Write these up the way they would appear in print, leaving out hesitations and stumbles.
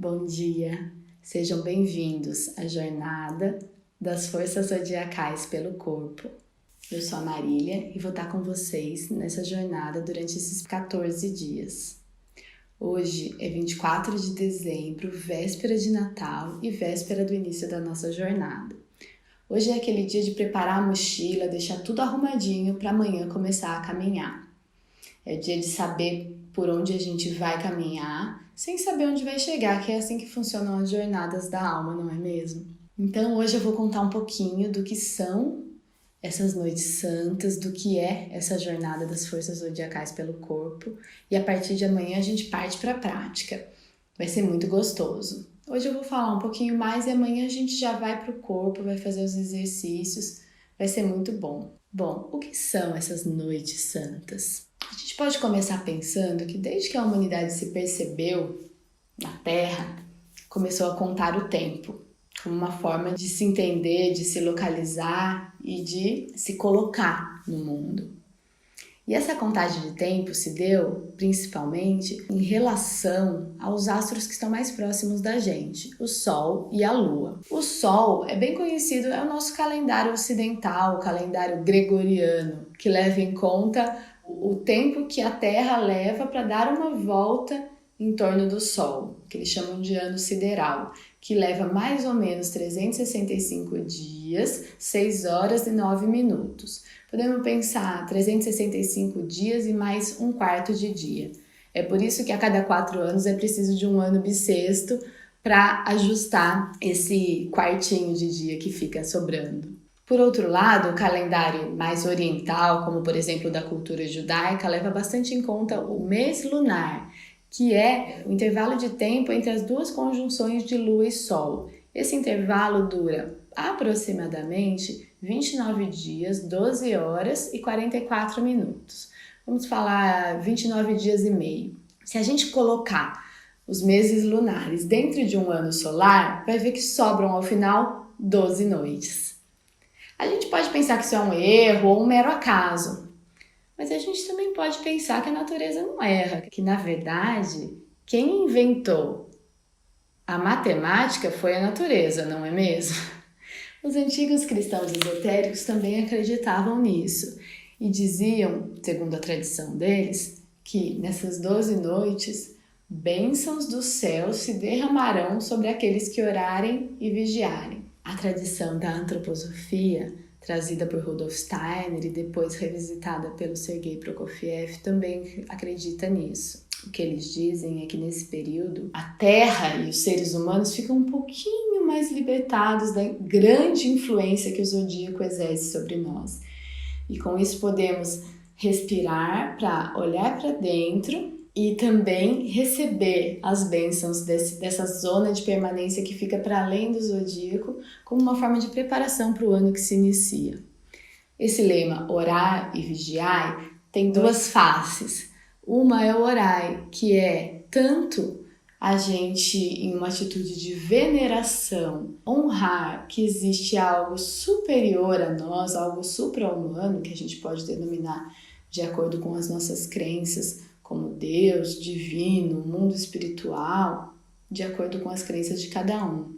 Bom dia, sejam bem-vindos à jornada das forças zodiacais pelo corpo. Eu sou a Marília e vou estar com vocês nessa jornada durante esses 14 dias. Hoje é 24 de dezembro, véspera de Natal e véspera do início da nossa jornada. Hoje é aquele dia de preparar a mochila, deixar tudo arrumadinho para amanhã começar a caminhar. É o dia de saber por onde a gente vai caminhar, sem saber onde vai chegar, que é assim que funcionam as jornadas da alma, não é mesmo? Então hoje eu vou contar um pouquinho do que são essas noites santas, do que é essa jornada das forças zodiacais pelo corpo, e a partir de amanhã a gente parte para a prática. Vai ser muito gostoso. Hoje eu vou falar um pouquinho mais e amanhã a gente já vai para o corpo, vai fazer os exercícios, vai ser muito bom. Bom, o que são essas noites santas? A gente pode começar pensando que desde que a humanidade se percebeu na Terra, começou a contar o tempo como uma forma de se entender, de se localizar e de se colocar no mundo. E essa contagem de tempo se deu principalmente em relação aos astros que estão mais próximos da gente, o Sol e a Lua. O Sol é bem conhecido, é o nosso calendário ocidental, o calendário gregoriano, que leva em conta o tempo que a Terra leva para dar uma volta em torno do Sol, que eles chamam de ano sideral, que leva mais ou menos 365 dias, 6 horas e 9 minutos. Podemos pensar 365 dias e mais um quarto de dia. É por isso que a cada 4 anos é preciso de um ano bissexto para ajustar esse quartinho de dia que fica sobrando. Por outro lado, o calendário mais oriental, como por exemplo da cultura judaica, leva bastante em conta o mês lunar, que é o intervalo de tempo entre as duas conjunções de Lua e Sol. Esse intervalo dura aproximadamente 29 dias, 12 horas e 44 minutos. Vamos falar 29 dias e meio. Se a gente colocar os meses lunares dentro de um ano solar, vai ver que sobram ao final 12 noites. A gente pode pensar que isso é um erro ou um mero acaso, mas a gente também pode pensar que a natureza não erra, que na verdade quem inventou a matemática foi a natureza, não é mesmo? Os antigos cristãos esotéricos também acreditavam nisso e diziam, segundo a tradição deles, que nessas 12 noites bênçãos do céu se derramarão sobre aqueles que orarem e vigiarem. A tradição da antroposofia, trazida por Rudolf Steiner e depois revisitada pelo Sergei Prokofiev, também acredita nisso. O que eles dizem é que nesse período a Terra e os seres humanos ficam um pouquinho mais libertados da grande influência que o zodíaco exerce sobre nós. E com isso podemos respirar para olhar para dentro e também receber as bênçãos dessa zona de permanência que fica para além do zodíaco, como uma forma de preparação para o ano que se inicia. Esse lema, orar e vigiar, tem duas faces. Uma é o orar, que é tanto a gente, em uma atitude de veneração, honrar que existe algo superior a nós, algo supra-humano, que a gente pode denominar de acordo com as nossas crenças, como Deus, divino, mundo espiritual, de acordo com as crenças de cada um.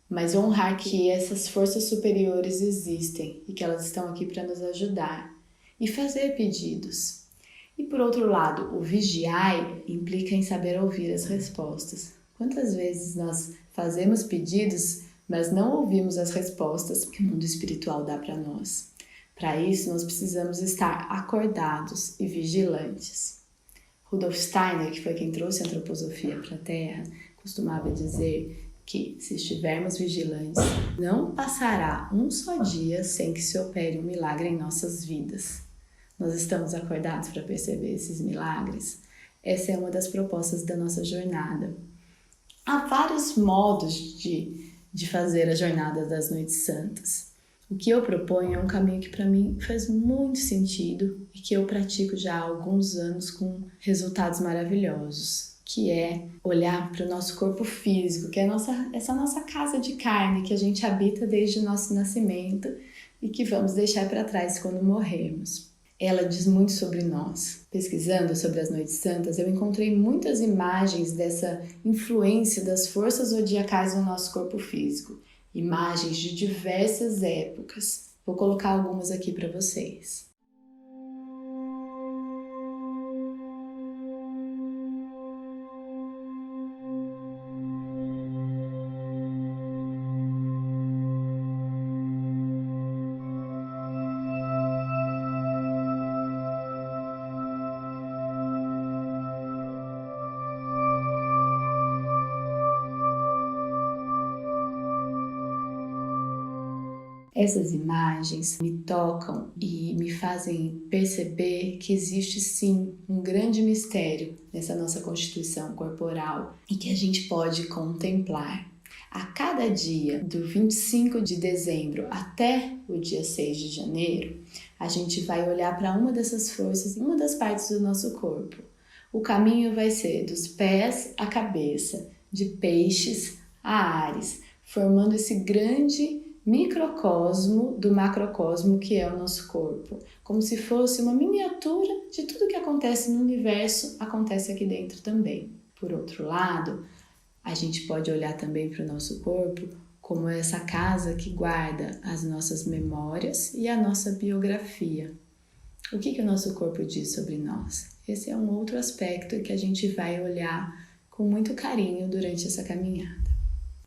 Mas honrar que essas forças superiores existem e que elas estão aqui para nos ajudar. E fazer pedidos. E por outro lado, o vigiai implica em saber ouvir as respostas. Quantas vezes nós fazemos pedidos, mas não ouvimos as respostas que o mundo espiritual dá para nós? Para isso, nós precisamos estar acordados e vigilantes. Rudolf Steiner, que foi quem trouxe a antroposofia para a Terra, costumava dizer que, se estivermos vigilantes, não passará um só dia sem que se opere um milagre em nossas vidas. Nós estamos acordados para perceber esses milagres? Essa é uma das propostas da nossa jornada. Há vários modos de fazer a jornada das noites santas. O que eu proponho é um caminho que para mim faz muito sentido e que eu pratico já há alguns anos com resultados maravilhosos, que é olhar para o nosso corpo físico, que é essa nossa casa de carne que a gente habita desde o nosso nascimento e que vamos deixar para trás quando morrermos. ela diz muito sobre nós. Pesquisando sobre as noites santas, eu encontrei muitas imagens dessa influência das forças zodiacais no nosso corpo físico. Imagens de diversas épocas. Vou colocar algumas aqui para vocês. Essas imagens me tocam e me fazem perceber que existe sim um grande mistério nessa nossa constituição corporal e que a gente pode contemplar. A cada dia, do 25 de dezembro até o dia 6 de janeiro, a gente vai olhar para uma dessas forças em uma das partes do nosso corpo. O caminho vai ser dos pés à cabeça, de Peixes a Áries, formando esse grande microcosmo do macrocosmo que é o nosso corpo, como se fosse uma miniatura de tudo que acontece no universo, acontece aqui dentro também. Por outro lado, a gente pode olhar também para o nosso corpo como essa casa que guarda as nossas memórias e a nossa biografia. O que o nosso corpo diz sobre nós? Esse é um outro aspecto que a gente vai olhar com muito carinho durante essa caminhada.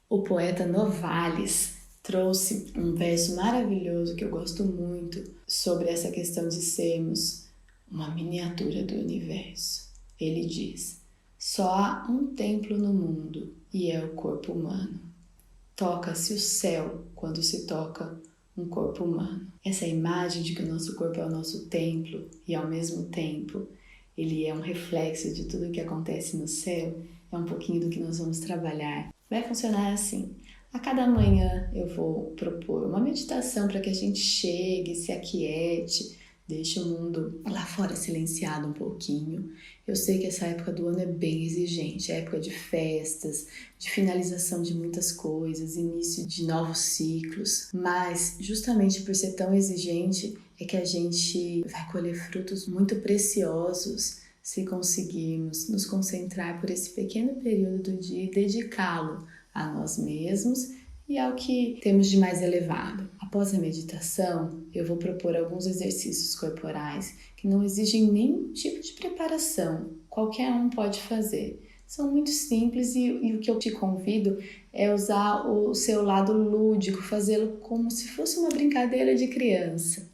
O poeta Novalis trouxe um verso maravilhoso que eu gosto muito sobre essa questão de sermos uma miniatura do universo. Ele diz: só há um templo no mundo e é o corpo humano. Toca-se o céu quando se toca um corpo humano. Essa imagem de que o nosso corpo é o nosso templo e ao mesmo tempo ele é um reflexo de tudo o que acontece no céu, é um pouquinho do que nós vamos trabalhar. Vai funcionar assim. A cada manhã eu vou propor uma meditação para que a gente chegue, se aquiete, deixe o mundo lá fora silenciado um pouquinho. Eu sei que essa época do ano é bem exigente, é época de festas, de finalização de muitas coisas, início de novos ciclos, mas justamente por ser tão exigente é que a gente vai colher frutos muito preciosos se conseguirmos nos concentrar por esse pequeno período do dia e dedicá-lo a nós mesmos e ao que temos de mais elevado. Após a meditação, eu vou propor alguns exercícios corporais que não exigem nenhum tipo de preparação, qualquer um pode fazer. São muito simples e o que eu te convido é usar o seu lado lúdico, fazê-lo como se fosse uma brincadeira de criança.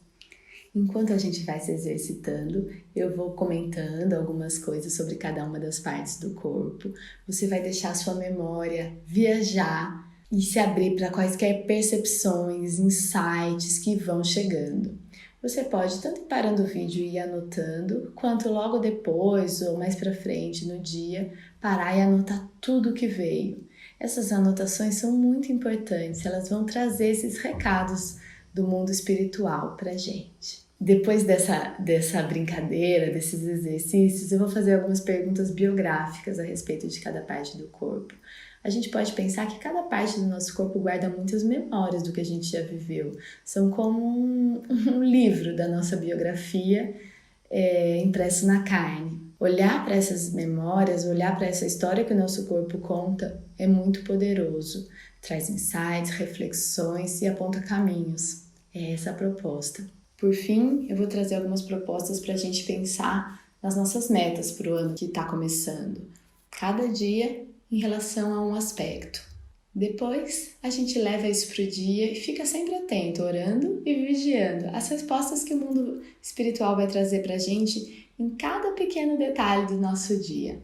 Enquanto a gente vai se exercitando, eu vou comentando algumas coisas sobre cada uma das partes do corpo. Você vai deixar a sua memória viajar e se abrir para quaisquer percepções, insights que vão chegando. Você pode tanto ir parando o vídeo e ir anotando, quanto logo depois ou mais para frente no dia, parar e anotar tudo o que veio. Essas anotações são muito importantes, elas vão trazer esses recados do mundo espiritual pra gente. Depois dessa brincadeira, desses exercícios, eu vou fazer algumas perguntas biográficas a respeito de cada parte do corpo. A gente pode pensar que cada parte do nosso corpo guarda muitas memórias do que a gente já viveu. São como um livro da nossa biografia impresso na carne. Olhar para essas memórias, olhar para essa história que o nosso corpo conta é muito poderoso. Traz insights, reflexões e aponta caminhos. É essa a proposta. Por fim, eu vou trazer algumas propostas para a gente pensar nas nossas metas para o ano que está começando. Cada dia em relação a um aspecto. Depois, a gente leva isso para o dia e fica sempre atento, orando e vigiando as respostas que o mundo espiritual vai trazer para a gente em cada pequeno detalhe do nosso dia.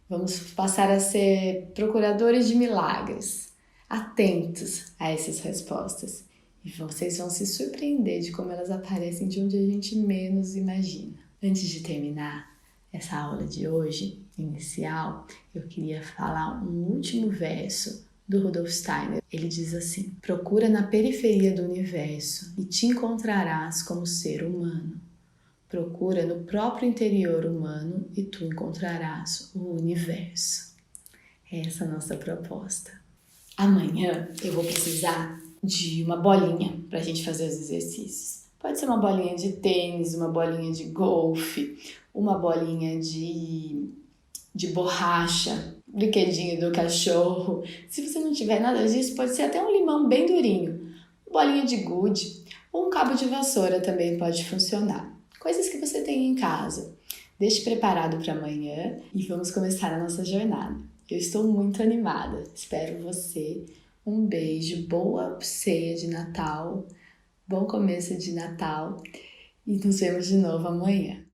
Vamos passar a ser procuradores de milagres, atentos a essas respostas. E vocês vão se surpreender de como elas aparecem de onde a gente menos imagina. Antes de terminar essa aula de hoje, inicial, eu queria falar um último verso do Rudolf Steiner. Ele diz assim: procura na periferia do universo e te encontrarás como ser humano. Procura no próprio interior humano e tu encontrarás o universo. Essa é a nossa proposta. Amanhã eu vou precisar de uma bolinha para a gente fazer os exercícios. Pode ser uma bolinha de tênis, uma bolinha de golfe, uma bolinha de borracha, brinquedinho do cachorro. Se você não tiver nada disso, pode ser até um limão bem durinho, uma bolinha de gude ou um cabo de vassoura também pode funcionar. Coisas que você tem em casa. Deixe preparado para amanhã e vamos começar a nossa jornada. Eu estou muito animada. Espero você. Um beijo, boa ceia de Natal, bom começo de Natal e nos vemos de novo amanhã.